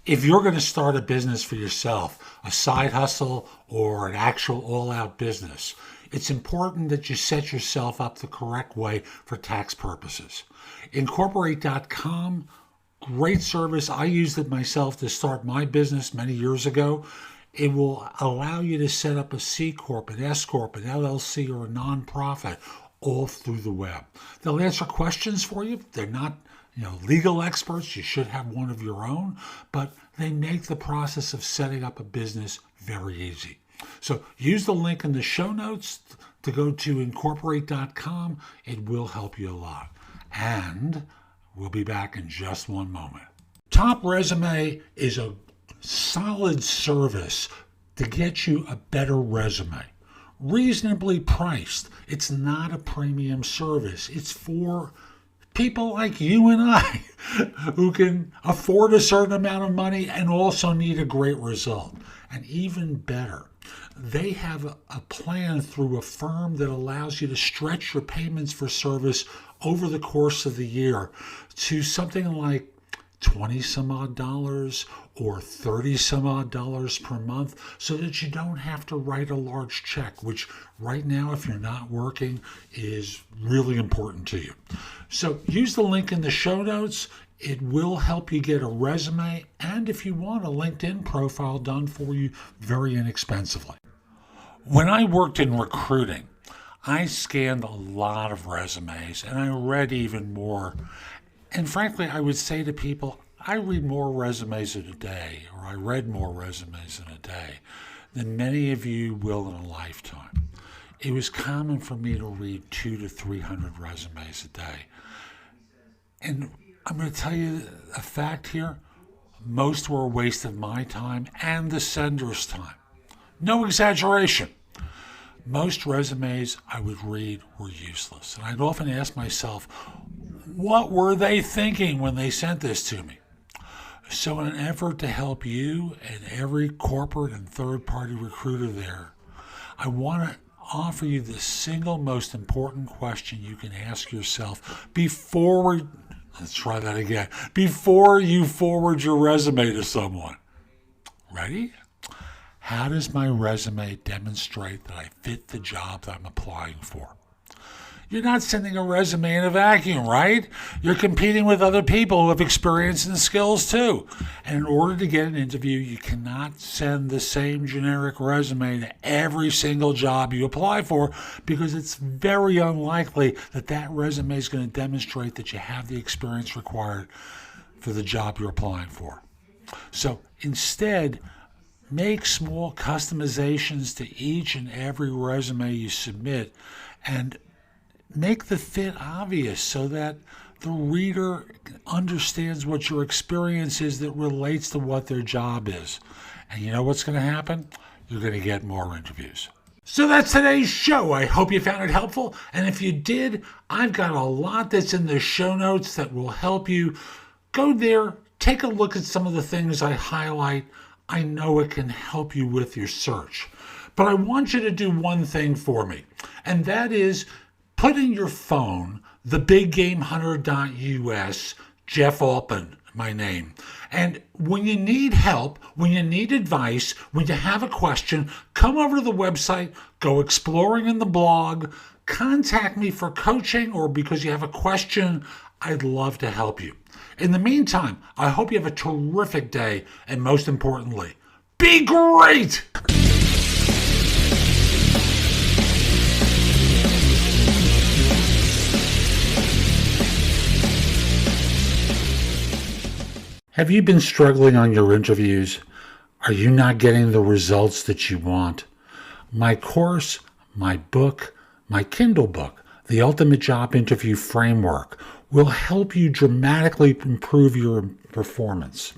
If you're going to start a business for yourself, a side hustle or an actual all-out business, it's important that you set yourself up the correct way for tax purposes. Incorporate.com, great service. I used it myself to start my business many years ago. It will allow you to set up a C Corp, an S Corp, an LLC, or a nonprofit all through the web. They'll answer questions for you. They're not legal experts. You should have one of your own, but they make the process of setting up a business very easy. So use the link in the show notes to go to incorporate.com. It will help you a lot. And we'll be back in just one moment. Top Resume is a solid service to get you a better resume. Reasonably priced. It's not a premium service. It's for people like you and I who can afford a certain amount of money and also need a great result. And even better, they have a plan through a firm that allows you to stretch your payments for service over the course of the year to something like $20 some odd or $30 some odd per month, so that you don't have to write a large check, which right now, if you're not working, is really important to you. So use the link in the show notes. It will help you get a resume, and if you want, a LinkedIn profile done for you very inexpensively. When I worked in recruiting, I scanned a lot of resumes, and I read even more. And frankly, I would say to people, I read more resumes in a day, or I read more resumes in a day than many of you will in a lifetime. It was common for me to read 200 to 300 resumes a day. And I'm going to tell you a fact here. Most were a waste of my time and the sender's time. No exaggeration. Most resumes I would read were useless. And I'd often ask myself, what were they thinking when they sent this to me? So in an effort to help you and every corporate and third-party recruiter there, I want to offer you the single most important question you can ask yourself before you forward your resume to someone. Ready? How does my resume demonstrate that I fit the job that I'm applying for? You're not sending a resume in a vacuum, right? You're competing with other people who have experience and skills too. And in order to get an interview, you cannot send the same generic resume to every single job you apply for, because it's very unlikely that that resume is going to demonstrate that you have the experience required for the job you're applying for. So instead, make small customizations to each and every resume you submit, and make the fit obvious so that the reader understands what your experience is that relates to what their job is. And you know what's going to happen? You're going to get more interviews. So that's today's show. I hope you found it helpful. And if you did, I've got a lot that's in the show notes that will help you. Go there, take a look at some of the things I highlight. I know it can help you with your search. But I want you to do one thing for me, and that is put in your phone thebiggamehunter.us, Jeff Altman, my name. And when you need help, when you need advice, when you have a question, come over to the website, go exploring in the blog, contact me for coaching or because you have a question. I'd love to help you. In the meantime, I hope you have a terrific day, and most importantly, be great! Have you been struggling on your interviews? Are you not getting the results that you want? My course, my book, my Kindle book, The Ultimate Job Interview Framework, will help you dramatically improve your performance.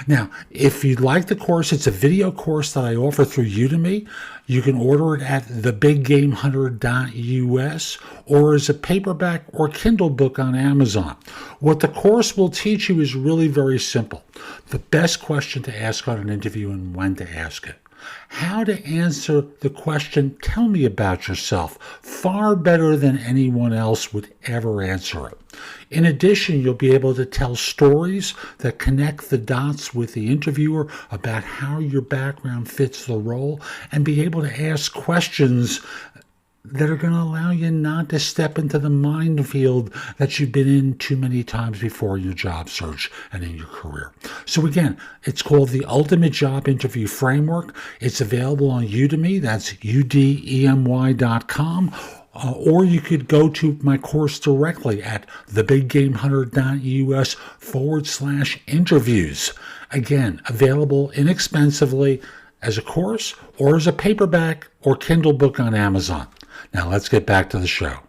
Now, if you'd like the course, it's a video course that I offer through Udemy. You can order it at thebiggamehunter.us or as a paperback or Kindle book on Amazon. What the course will teach you is really very simple. The best question to ask on an interview and when to ask it. how to answer the question, tell me about yourself, far better than anyone else would ever answer it. In addition, you'll be able to tell stories that connect the dots with the interviewer about how your background fits the role, and be able to ask questions that are going to allow you not to step into the minefield that you've been in too many times before in your job search and in your career. So again, it's called the Ultimate Job Interview Framework. It's available on Udemy. That's udemy.com. Or you could go to my course directly at thebiggamehunter.us/interviews. Again, available inexpensively as a course or as a paperback or Kindle book on Amazon. Now let's get back to the show.